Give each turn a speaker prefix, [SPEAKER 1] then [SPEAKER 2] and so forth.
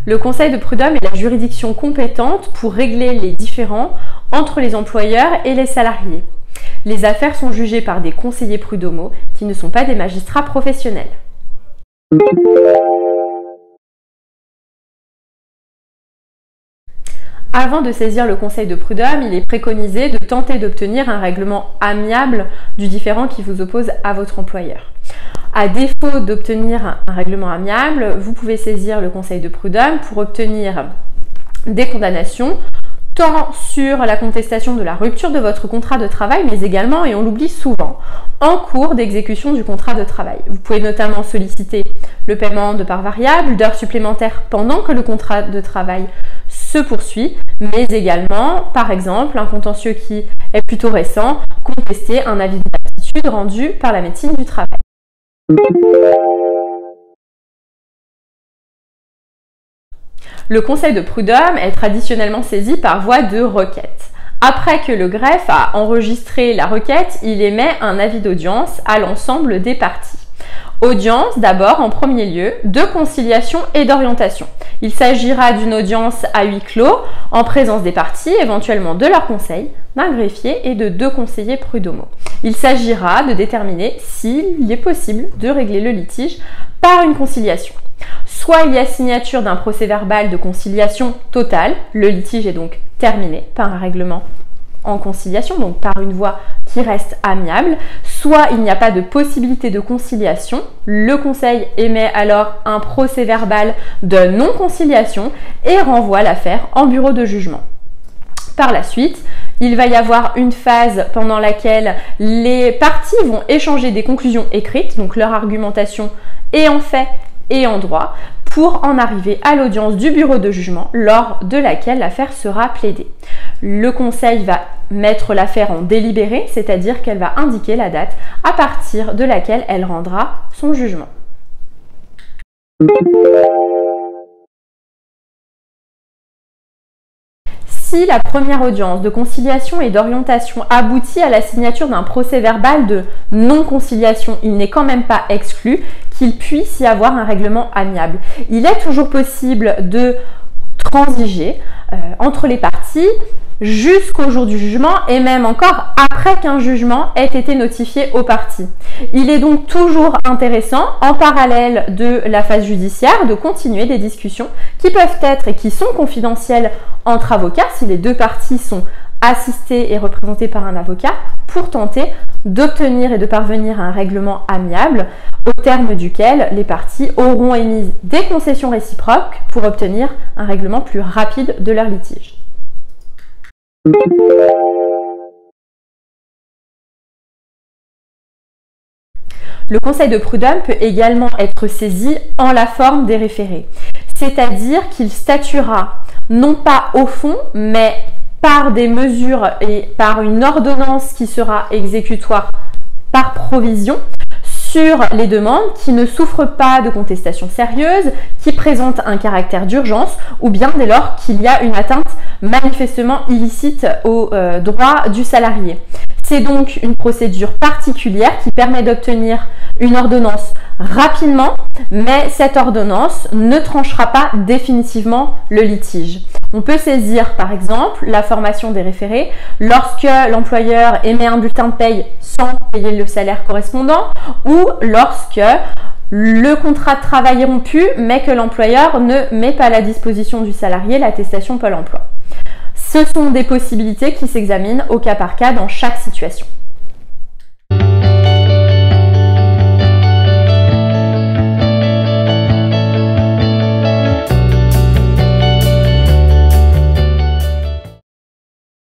[SPEAKER 1] Le conseil de prud'homme est la juridiction compétente pour régler les différends entre les employeurs et les salariés. Les affaires sont jugées par des conseillers prud'homaux qui ne sont pas des magistrats professionnels. Avant de saisir le conseil de prud'homme, il est préconisé de tenter d'obtenir un règlement amiable du différend qui vous oppose à votre employeur. À défaut d'obtenir un règlement amiable, vous pouvez saisir le conseil de prud'homme pour obtenir des condamnations, tant sur la contestation de la rupture de votre contrat de travail, mais également, et on l'oublie souvent, en cours d'exécution du contrat de travail. Vous pouvez notamment solliciter le paiement de parts variables, d'heures supplémentaires pendant que le contrat de travail se poursuit, mais également, par exemple, un contentieux qui est plutôt récent, contester un avis d'aptitude rendu par la médecine du travail. Le conseil de prud'homme est traditionnellement saisi par voie de requête. Après que le greffe a enregistré la requête, il émet un avis d'audience à l'ensemble des parties. Audience d'abord en premier lieu de conciliation et d'orientation. Il s'agira d'une audience à huis clos en présence des parties, éventuellement de leur conseil, d'un greffier et de 2 conseillers prud'homaux. Il s'agira de déterminer s'il est possible de régler le litige par une conciliation. Soit il y a signature d'un procès-verbal de conciliation totale, le litige est donc terminé par un règlement en conciliation, donc par une voie qui reste amiable, soit il n'y a pas de possibilité de conciliation, le conseil émet alors un procès-verbal de non-conciliation et renvoie l'affaire en bureau de jugement. Par la suite, il va y avoir une phase pendant laquelle les parties vont échanger des conclusions écrites, donc leur argumentation est en fait et en droit, pour en arriver à l'audience du bureau de jugement lors de laquelle l'affaire sera plaidée. Le conseil va mettre l'affaire en délibéré, c'est-à-dire qu'elle va indiquer la date à partir de laquelle elle rendra son jugement. Si la première audience de conciliation et d'orientation aboutit à la signature d'un procès-verbal de non-conciliation, il n'est quand même pas exclu qu'il puisse y avoir un règlement amiable. Il est toujours possible de transiger entre les parties jusqu'au jour du jugement et même encore après qu'un jugement ait été notifié aux parties. Il est donc toujours intéressant, en parallèle de la phase judiciaire, de continuer des discussions qui peuvent être et qui sont confidentielles entre avocats, si les 2 parties sont assistées et représentées par un avocat, pour tenter d'obtenir et de parvenir à un règlement amiable, au terme duquel les parties auront émis des concessions réciproques pour obtenir un règlement plus rapide de leur litige. Le conseil de prud'homme peut également être saisi en la forme des référés, c'est-à-dire qu'il statuera non pas au fond, mais par des mesures et par une ordonnance qui sera exécutoire par provision sur les demandes qui ne souffrent pas de contestation sérieuse, qui présentent un caractère d'urgence ou bien dès lors qu'il y a une atteinte manifestement illicite aux droits du salarié. C'est donc une procédure particulière qui permet d'obtenir une ordonnance rapidement, mais cette ordonnance ne tranchera pas définitivement le litige. On peut saisir par exemple la formation des référés lorsque l'employeur émet un bulletin de paye sans payer le salaire correspondant ou lorsque le contrat de travail est rompu mais que l'employeur ne met pas à la disposition du salarié l'attestation Pôle emploi. Ce sont des possibilités qui s'examinent au cas par cas dans chaque situation.